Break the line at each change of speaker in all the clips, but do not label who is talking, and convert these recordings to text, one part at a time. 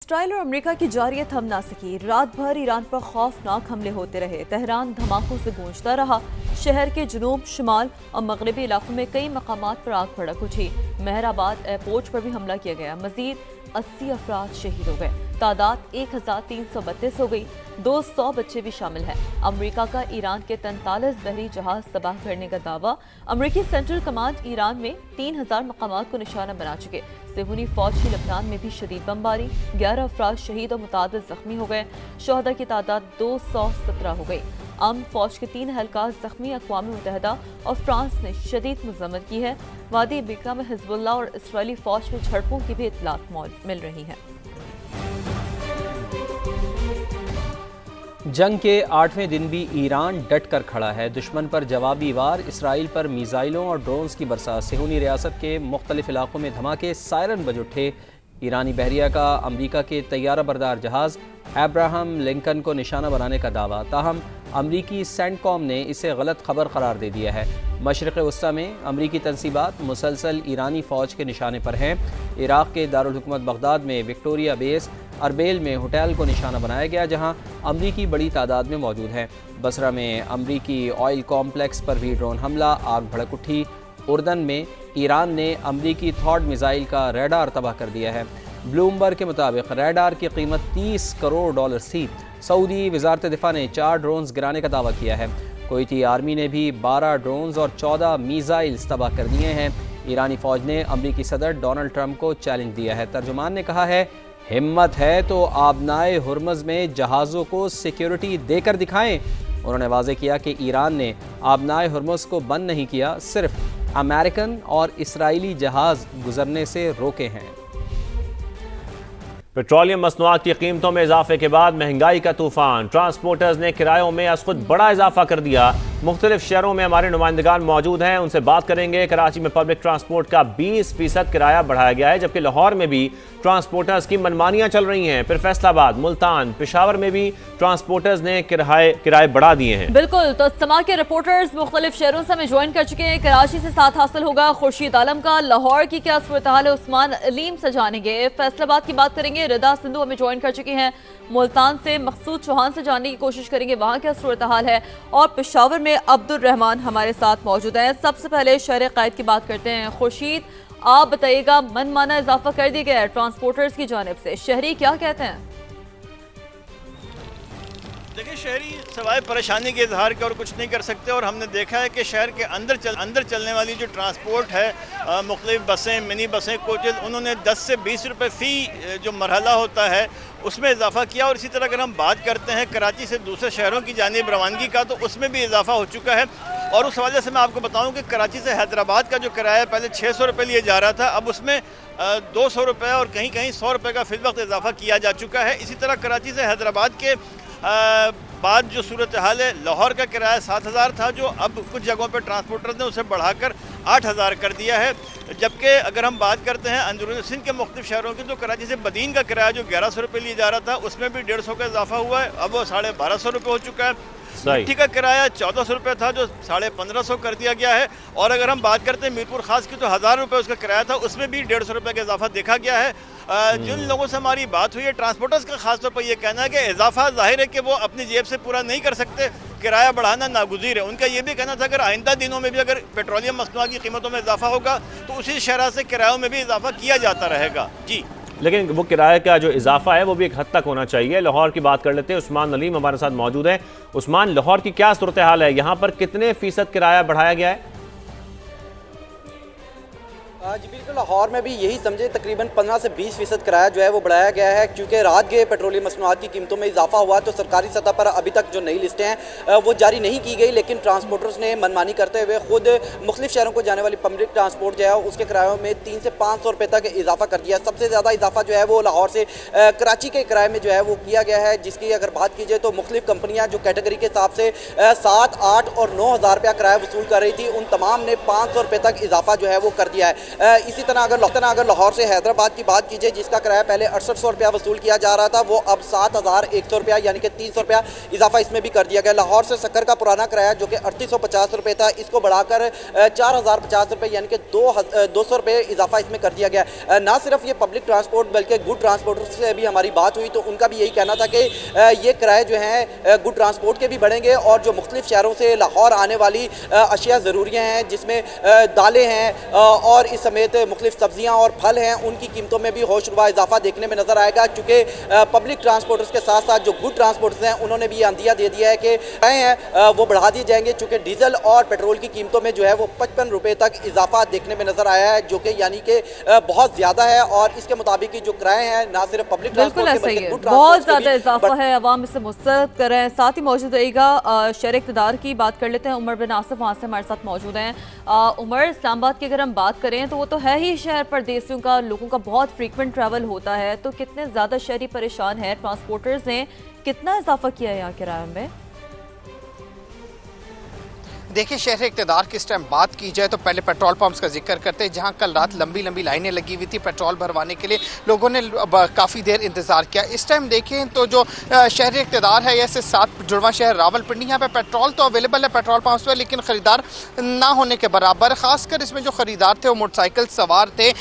Israel और America की जारी थम ना सकी। रात भर ईरान पर खौफनाक हमले होते रहे। तेहरान धमाकों से गूंजता रहा। शहर के जुनूब, शिमाल और मगरबी इलाकों में कई मकामात पर आग भड़क उठी। मेहराबाद एयरपोर्ट पर भी हमला किया गया। मजीद 80 अफराद शहीद हो गए। तादाद 1332 हो गई। 200 बच्चे भी शामिल हैं। अमेरिका का ईरान के 43 बहरी जहाज तबाह करने का दावा। अमेरिकी सेंट्रल कमांड ईरान में 3000 मकामात को निशाना बना चुके। सेहूनी फौज की लेबनान में भी शदीद बमबारी। 11 अफराद शहीद और मुतादिद जख्मी हो गए। शहदा की तादाद 217 हो गई। अमन फौज के 3 एहलकार जख्मी। अक़वाम मुत्तहिदा और फ्रांस ने शदीद मज़म्मत की है। वादी अमेरिका में हिज़्बुल्लाह और इसराइली फौज में झड़पों की भी इत्तलात मिल रही हैं।
जंग के 8वें दिन भी ईरान डट कर खड़ा है। दुश्मन पर जवाबी वार, इसराइल पर मीज़ाइलों और ड्रोन्स की बरसात। सेहूनी रियासत के मुख्तलिफ इलाकों में धमाके, सायरन बज उठे। ईरानी बहरिया का अमरीका के तैयारा बरदार जहाज़ अब्राहम लिंकन को निशाना बनाने का दावा। ताहम अमरीकी सेंटकॉम ने इसे गलत खबर करार दे दिया है। मशरिक़ वस्ता में अमरीकी तनसीबात मुसलसल ईरानी फ़ौज के निशाने पर हैं। इराक़ के दारुल हुकूमत बगदाद में विक्टोरिया बेस, अरबेल में होटल को निशाना बनाया गया, जहां अमरीकी बड़ी तादाद में मौजूद हैं। बसरा में अमरीकी ऑयल कॉम्प्लेक्स पर भी ड्रोन हमला, आग भड़क उठी। उर्दन में ईरान ने अमरीकी थॉड मिसाइल का रडार तबाह कर दिया है। ब्लूमबर्ग के मुताबिक रडार की कीमत $30 करोड़ थी। सऊदी वजारत दिफा ने 4 ड्रोन्स गिराने का दावा किया है। कुवैती आर्मी ने भी 12 ड्रोन्स और 14 मिसाइल्स तबाह कर दिए हैं। ईरानी फ़ौज ने अमरीकी सदर डोनाल्ड ट्रंप को चैलेंज दिया है। तर्जुमान ने कहा है, हिम्मत है तो आबनाए हुर्मज़ में जहाज़ों को सिक्योरिटी देकर दिखाएं। उन्होंने वाज़ेह किया कि ईरान ने आबनाए हुर्मज़ को बंद नहीं किया, सिर्फ अमेरिकन और इसराइली जहाज़ गुजरने से रोके हैं।
पेट्रोलियम मसनूआत की कीमतों में इजाफे के बाद महंगाई का तूफान। ट्रांसपोर्टर्स ने किरायों में अज खुद बड़ा इजाफा कर दिया। मुख्तलिफ शहरों में हमारे नुमाइंदगान मौजूद हैं, उनसे बात करेंगे। कराची में पब्लिक ट्रांसपोर्ट का 20% किराया बढ़ाया गया है, जबकि लाहौर में भी ट्रांसपोर्टर्स की मनमानियां चल रही हैं। फिर फैसलाबाद, मुल्तान, पेशावर में भी ट्रांसपोर्टर्स ने किराए बढ़ा दिए हैं।
बिल्कुल, तो समा के रिपोर्टर्स मुख्तलिफ शहरों से हमें ज्वाइन कर चुके हैं। कराची से साथ हासिल होगा खुर्शीद आलम का। लाहौर की क्या सूरत हाल है, उस्मान अलीम से जानेंगे। फैसलाबाद की बात करेंगे, रिदा सिंधु हमें ज्वाइन कर चुकी हैं। मुल्तान से मकसूद चौहान से जानने की कोशिश करेंगे वहाँ क्या सूरत हाल है। और पेशावर में अब्दुल रहमान हमारे साथ मौजूद हैं। सबसे पहले शहर क़ायद की बात करते हैं। खुर्शीद, आप बताइएगा, मनमाना इजाफा कर दिया गया है ट्रांसपोर्टर्स की जानिब से, शहरी क्या कहते हैं?
देखिए, शहरी सवाए परेशानी के इजहार के और कुछ नहीं कर सकते। और हमने देखा है कि शहर के अंदर चलने वाली जो ट्रांसपोर्ट है, मुख्तलिफ बसें, मिनी बसें, कोचेज़, उन्होंने 10 से 20 रुपये फ़ी जो मरहला होता है उसमें इजाफा किया। और इसी तरह अगर हम बात करते हैं कराची से दूसरे शहरों की जानिब रवानगी का, तो उसमें भी इजाफा हो चुका है। और उस हवाले से मैं आपको बताऊं कि कराची से हैदराबाद का जो किराया पहले 600 रुपये लिए जा रहा था, अब उसमें 200 रुपये और कहीं कहीं 100 रुपये का फिल वक्त इजाफा किया जा चुका है। इसी तरह कराची से हैदराबाद के बाद जो सूरत हाल है, लाहौर का किराया 7000 था, जो अब कुछ जगहों पर ट्रांसपोर्टर ने उसे बढ़ाकर 8000 कर दिया है। जबकि अगर हम बात करते हैं अंदरूनी सिंध के मुख्तलिफ शहरों की, तो कराची से बदीन का किराया जो 1100 रुपये लिया जा रहा था, उसमें भी 150 का इजाफा हुआ है, अब वो 1250 रुपये हो चुका है। मिट्टी का किराया 1400 रुपये था, जो 1550 कर दिया गया है। और अगर हम बात करते हैं मीरपुर खास की, तो 1000 रुपये उसका किराया था, उसमें भी 150 रुपये का इजाफा देखा गया है। जिन लोगों से हमारी बात हुई है, ट्रांसपोर्टर्स का खासतौर पर यह कहना है कि इजाफा जाहिर है कि वो अपनी जेब से पूरा नहीं कर सकते, किराया बढ़ाना नागुज़ीर है। उनका ये भी कहना था अगर आइंदा दिनों में भी अगर पेट्रोलियम मसनूआत की कीमतों में इजाफा होगा, तो उसी शरह से किरायों में भी इजाफा किया जाता रहेगा। जी,
लेकिन वो किराए का जो इजाफा है वो भी एक हद तक होना चाहिए। लाहौर की बात कर लेते हैं, उस्मान अलीम हमारे साथ मौजूद है। उस्मान, लाहौर की क्या सूरत हाल है, यहाँ पर कितने फीसद किराया बढ़ाया गया है?
जी बिल्कुल, लाहौर में भी यही समझे तकरीबन 15 से 20% किराया जो है वो बढ़ाया गया है, क्योंकि रात गए पेट्रोलियम मसनूआत की कीमतों में इजाफा हुआ। तो सरकारी सतह पर अभी तक जो नई लिस्टें हैं वो जारी नहीं की गई, लेकिन ट्रांसपोर्टर्स ने मनमानी करते हुए खुद मुख्तलिफ शहरों को जाने वाली पब्लिक ट्रांसपोर्ट जो है उसके किरायों में 300 से 500 रुपये तक इजाफा कर दिया। सबसे ज़्यादा इजाफा जो है वो लाहौर से कराची के किराए में जो है वो किया गया है, जिसकी अगर बात की जाए तो मुख्तलिफ कंपनियाँ जो कैटेगरी के हिसाब से 7, 8 और 9 हज़ार रुपया किराया वसूल कर रही थी, उन तमाम ने 500 रुपये तक इजाफा जो है वो कर दिया है। इसी तरह अगर लाहौर से हैदराबाद की बात कीजिए, जिसका किराया पहले 6800 रुपया वसूल किया जा रहा था, वो अब 7100 रुपया यानी कि 300 रुपया इजाफा इसमें भी कर दिया गया। लाहौर से सक्कर का पुराना किराया जो कि 3850 रुपये था, इसको बढ़ाकर 4050 रुपये यानी कि 200 रुपये इजाफा इसमें कर दिया गया। ना सिर्फ ये पब्लिक ट्रांसपोर्ट बल्कि गुड ट्रांसपोर्ट से भी हमारी बात हुई तो उनका भी यही कहना था कि ये किराए जो हैं गुड ट्रांसपोर्ट के भी बढ़ेंगे और जो मुख्तलिफ शहरों से लाहौर आने वाली अशिया ज़रूरियाँ हैं, जिसमें दालें हैं और इस समेत मुख्तलिफ सब्जियाँ और फल हैं, उनकी कीमतों में भी होशरुबा इजाफा देखने में नज़र आएगा। चूँकि पब्लिक ट्रांसपोर्टर्स के साथ साथ जो गुड ट्रांसपोर्टर्स हैं उन्होंने भी अंदिया दे दिया है कि किराए हैं वो बढ़ा दिए जाएंगे, चूँकि डीजल और पेट्रोल की कीमतों में जो है वो 55 रुपये तक इजाफा देखने में नज़र आया है, जो कि यानी कि बहुत ज़्यादा है। और इसके मुताबिक ही जो किराए हैं ना सिर्फ पब्लिक
बिल्कुल ऐसा ही है, बहुत ज़्यादा इजाफा है, अवाम इससे मुस्तरद कर रहे हैं। साथ ही मौजूद रहेगा शहर इक़्तिदार की बात कर लेते हैं, उमर बिन आसिफ वहाँ से हमारे साथ मौजूद हैं। उमर, इस्लामाबाद की अगर हम बात करें तो वो तो है ही शहर परदेसियों का, लोगों का बहुत फ्रीक्वेंट ट्रैवल होता है, तो कितने ज़्यादा शहरी परेशान हैं, ट्रांसपोर्टर्स ने कितना इजाफा किया है यहाँ किराए में?
देखिए, शहर इक़्तिदार की इस टाइम बात की जाए तो पहले पेट्रोल पंप्स का जिक्र करते हैं, जहां कल रात लंबी लंबी लाइनें लगी हुई थी पेट्रोल भरवाने के लिए, लोगों ने काफ़ी देर इंतज़ार किया। इस टाइम देखें तो जो शहर इक़्तिदार है, ऐसे 7 जुड़वा शहर रावलपिंडी, यहाँ पे पेट्रोल तो अवेलेबल है पेट्रोल पंप्स पर, लेकिन ख़रीदार ना होने के बराबर। ख़ासकर इसमें जो ख़रीदार थे वो मोटरसाइकिल सवार थे,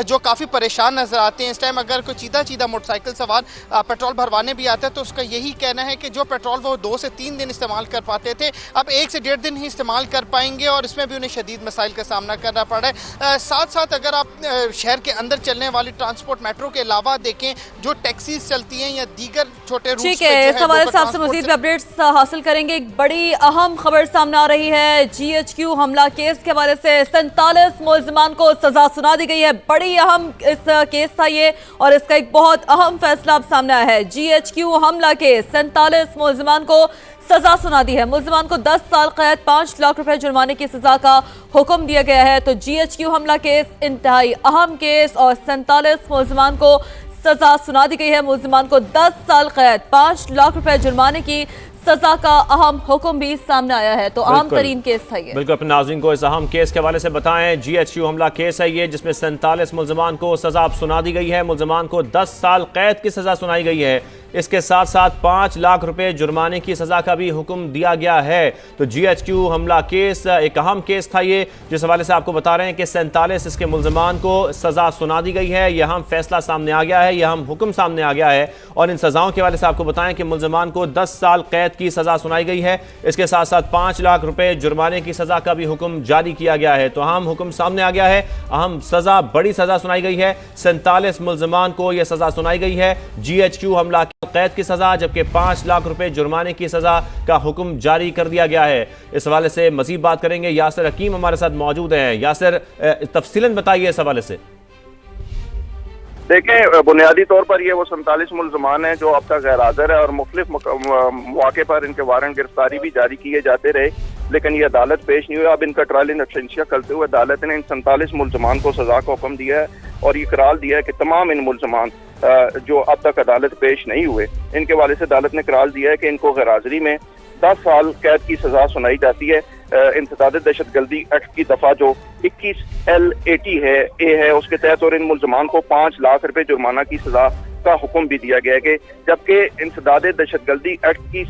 जो काफ़ी परेशान नज़र आते हैं इस टाइम। अगर कोई सीधा मोटरसाइकिल सवार पेट्रोल भरवाने भी आता है तो उसका यही कहना है कि जो पेट्रोल वो 2 से 3 दिन इस्तेमाल कर पाते थे, अब 1 से 1.5 दिन ही इस्तेमाल कर पाएंगे और इसमें भी उन्हें शदीद मसाइल का सामना करना पड़ रहा है। साथ साथ अगर आप शहर के अंदर चलने वाली ट्रांसपोर्ट मेट्रो के अलावा देखें, जो टैक्सीज चलती हैं या दीगर छोटे रूट्स,
ठीक है, इस हवाले से आपसे मजीद अपडेट्स हासिल करेंगे। एक बड़ी अहम खबर सामने आ रही है, GHQ हमला केस के हवाले से 47 मुल्ज़िमान को सजा सुना दी गई है। बड़ी अहम इस केस था ये और इसका एक बहुत अहम फैसला अब सामने आया है। GHQ हमला केस 47 मुल्ज़िमान को सजा सुना दी है। मुल्ज़िमान को 10 साल कैद, 5 लाख रुपए जुर्माने की सजा का हुक्म दिया गया है। तो GHQ हमला केस इंतहाई अहम केस और 47 मुल्ज़िमान को सजा सुना दी गई है। मुल्ज़िमान को 10 साल कैद, 5 लाख रुपए जुर्माने की सजा का अहम हुक्म भी सामने आया है। तो अहम तरीन केस था ये।
बिल्कुल, अपने नाज़रीन को इस अहम केस के हवाले से बताएं। GHQ हमला केस है ये, जिसमें 47 मुल्ज़िमान को सजा सुना दी गई है। मुल्ज़िमान को 10 साल कैद की सजा सुनाई गई है। इसके साथ साथ 5 लाख रुपए जुर्माने की सजा का भी हुक्म दिया गया है। तो GHQ हमला केस एक अहम केस था ये, जिस हवाले से आपको बता रहे हैं कि 47 इसके मुल्ज़िमान को सजा सुना दी गई है। यह अहम फैसला सामने आ गया है, यह अहम हुक्म सामने आ गया है। और इन सजाओं के हवाले से आपको बताएं कि मुल्ज़िमान को 10 साल कैद की सजा सुनाई गई है। इसके साथ साथ 5 लाख रुपए जुर्माने की सजा का भी हुक्म जारी किया गया है। तो अहम हुक्म सामने आ गया है, अहम सजा, बड़ी सजा सुनाई गई है। 47 मुल्ज़िमान को यह सजा सुनाई गई है, GHQ हमला कैद की सजा, जबकि 5 लाख रुपए जुर्माने की सजा का हुक्म जारी कर दिया गया है। इस हवाले से मजीद बात करेंगे, यासिर हकीम हमारे साथ मौजूद हैं। यासिर, तफसीलन बताइए इस हवाले से।
देखें, बुनियादी तौर पर ये वो 47 मुल्ज़मान हैं जो अब तक गैर हाज़िर है और मुख्तलिफ मौके पर इनके वारंट गिरफ्तारी भी जारी किए जाते रहे, लेकिन ये अदालत पेश नहीं हुआ। अब इनका ट्रायल इन एब्सेंशिया करते हुए अदालत ने इन 47 मुल्ज़मान को सजा का हुक्म दिया है और ये करार दिया है कि तमाम इन मुल्ज़मान जो अब तक अदालत पेश नहीं हुए, इनके वाले से अदालत ने करार दिया है कि इनको गैर हाज़िरी में 10 साल कैद की सजा सुनाई जाती है। इंसदाद दहशतगर्दी एक्ट की दफा जो 21L80 है ए है, उसके तहत और इन मुल्ज़मान को 5 लाख रुपए जुर्माना की सजा का हुक्म भी दिया गया है। कि जबकि इंसदाद दहशतगर्दी एक्ट की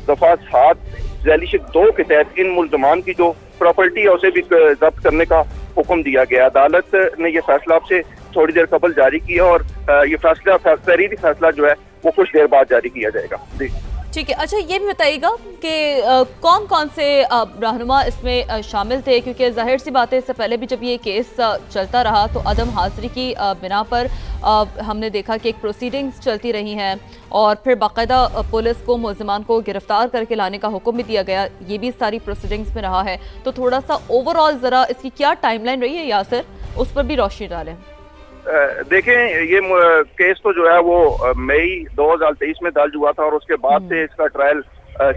दफा 7(2) के तहत इन मुल्ज़मान की जो प्रॉपर्टी है उसे भी जब्त करने का हुक्म दिया गया। अदालत ने यह फैसला आपसे थोड़ी देर कबल जारी किया और ये फैसला तहरीरी फैसला जो है वो कुछ देर बाद जारी किया जाएगा। जी
ठीक है, अच्छा ये भी बताइएगा कि कौन कौन से रहनुमा इसमें शामिल थे, क्योंकि जाहिर सी बात है इससे पहले भी जब ये केस चलता रहा तो अदम हाजिरी की बिना पर हमने देखा कि एक प्रोसीडिंग्स चलती रही हैं और फिर बाकायदा पुलिस को मुल्ज़िमान को गिरफ्तार करके लाने का हुक्म भी दिया गया। ये भी सारी प्रोसीडिंग्स में रहा है, तो थोड़ा सा ओवरऑल ज़रा इसकी क्या टाइमलाइन रही है यासिर, उस पर भी रोशनी डालें।
देखें, ये केस तो जो है वो मई 2023 में दर्ज हुआ था और उसके बाद से इसका ट्रायल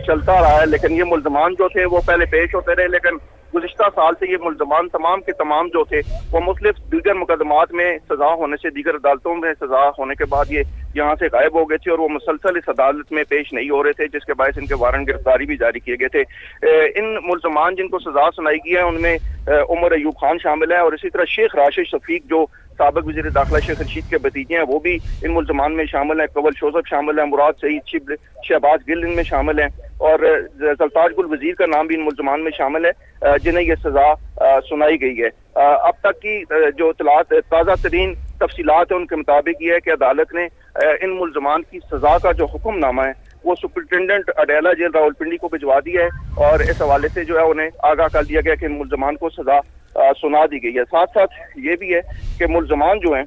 चलता रहा है, लेकिन ये मुल्ज़मान जो थे वो पहले पेश होते रहे, लेकिन गुज़िश्ता साल से ये मुल्ज़मान तमाम के तमाम जो थे वो मुख्तलिफ दीगर मुकदमात में सजा होने से, दीगर अदालतों में सजा होने के बाद ये यहाँ से गायब हो गए थे और वो मुसलसल इस अदालत में पेश नहीं हो रहे थे, जिसके बायस इनके वारंट गिरफ्तारी भी जारी किए गए थे। इन मुल्ज़मान जिनको सजा सुनाई गई है उनमें उमर अयूब खान शामिल है और इसी तरह शेख राशिद शफीक जो साबिक वज़ीर दाखिला शेख रशीद के भतीजे हैं वो भी इन मुल्ज़मान में शामिल हैं। कवल शोजब शामिल है, मुराद सईद शिबल शहबाज गिल इनमें शामिल हैं और जलताज गुल वजीर का नाम भी इन मुल्ज़मान में शामिल है जिन्हें ये सजा सुनाई गई है। अब तक की जो ताज़ा तरीन तफसीलात है उनके मुताबिक ये है कि अदालत ने इन मुल्ज़मान की सजा का जो हुक्मनामा है वो सुपरिटेंडेंट अडेला जेल रावलपिंडी को भिजवा दिया है और इस हवाले से जो है उन्हें आगाह कर दिया गया कि इन मुल्ज़मान को सजा सुना दी गई है। साथ साथ ये भी है कि मुल्ज़मान जो हैं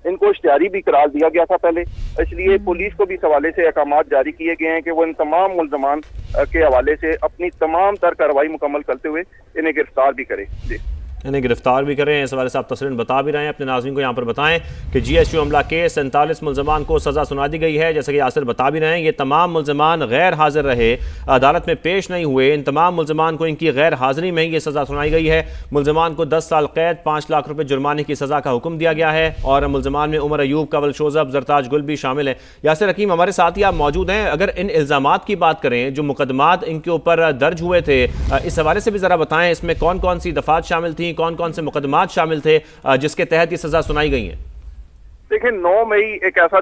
इनको इश्तिहारी भी करार दिया गया था पहले, इसलिए पुलिस को भी इस हवाले से अहकामात जारी किए गए हैं कि वो इन तमाम मुल्ज़मान के हवाले से अपनी तमाम तर कार्रवाई मुकम्मल करते हुए इन्हें गिरफ्तार भी करें। जी,
इन्हें गिरफ्तार भी करें। इस हवाले से आप तफसीलन बता भी रहे हैं, अपने नाज़रीन को यहाँ पर बताएं कि GSU हमला के 47 मुल्ज़मान को सज़ा सुना दी गई है। जैसे कि यासिर बता भी रहे हैं, ये तमाम मुल्ज़मान गैर हाजिर रहे, अदालत में पेश नहीं हुए। इन तमाम मुल्ज़मान को इनकी गैर हाजिरी में ही ये सज़ा सुनाई गई है। मुल्ज़मान को 10 साल कैद, 5 लाख रुपये जुर्माने की सज़ा का हुक्म दिया गया है और मुल्ज़मान में उमर अयूब, कवल शोजब, जरताज गुल भी शामिल है। यासिर हकीम हमारे साथ ही आप मौजूद हैं। अगर इन इल्ज़ामात की बात करें, जो मुकदमात इनके ऊपर दर्ज हुए थे, इस हवाले से भी ज़रा बताएं, इसमें कौन कौन सी दफ़ात शामिल थी, कौन कौन से मुकदमात शामिल थे जिसके तहत ये सजा सुनाई गई है?
देखिए 9 मई एक ऐसा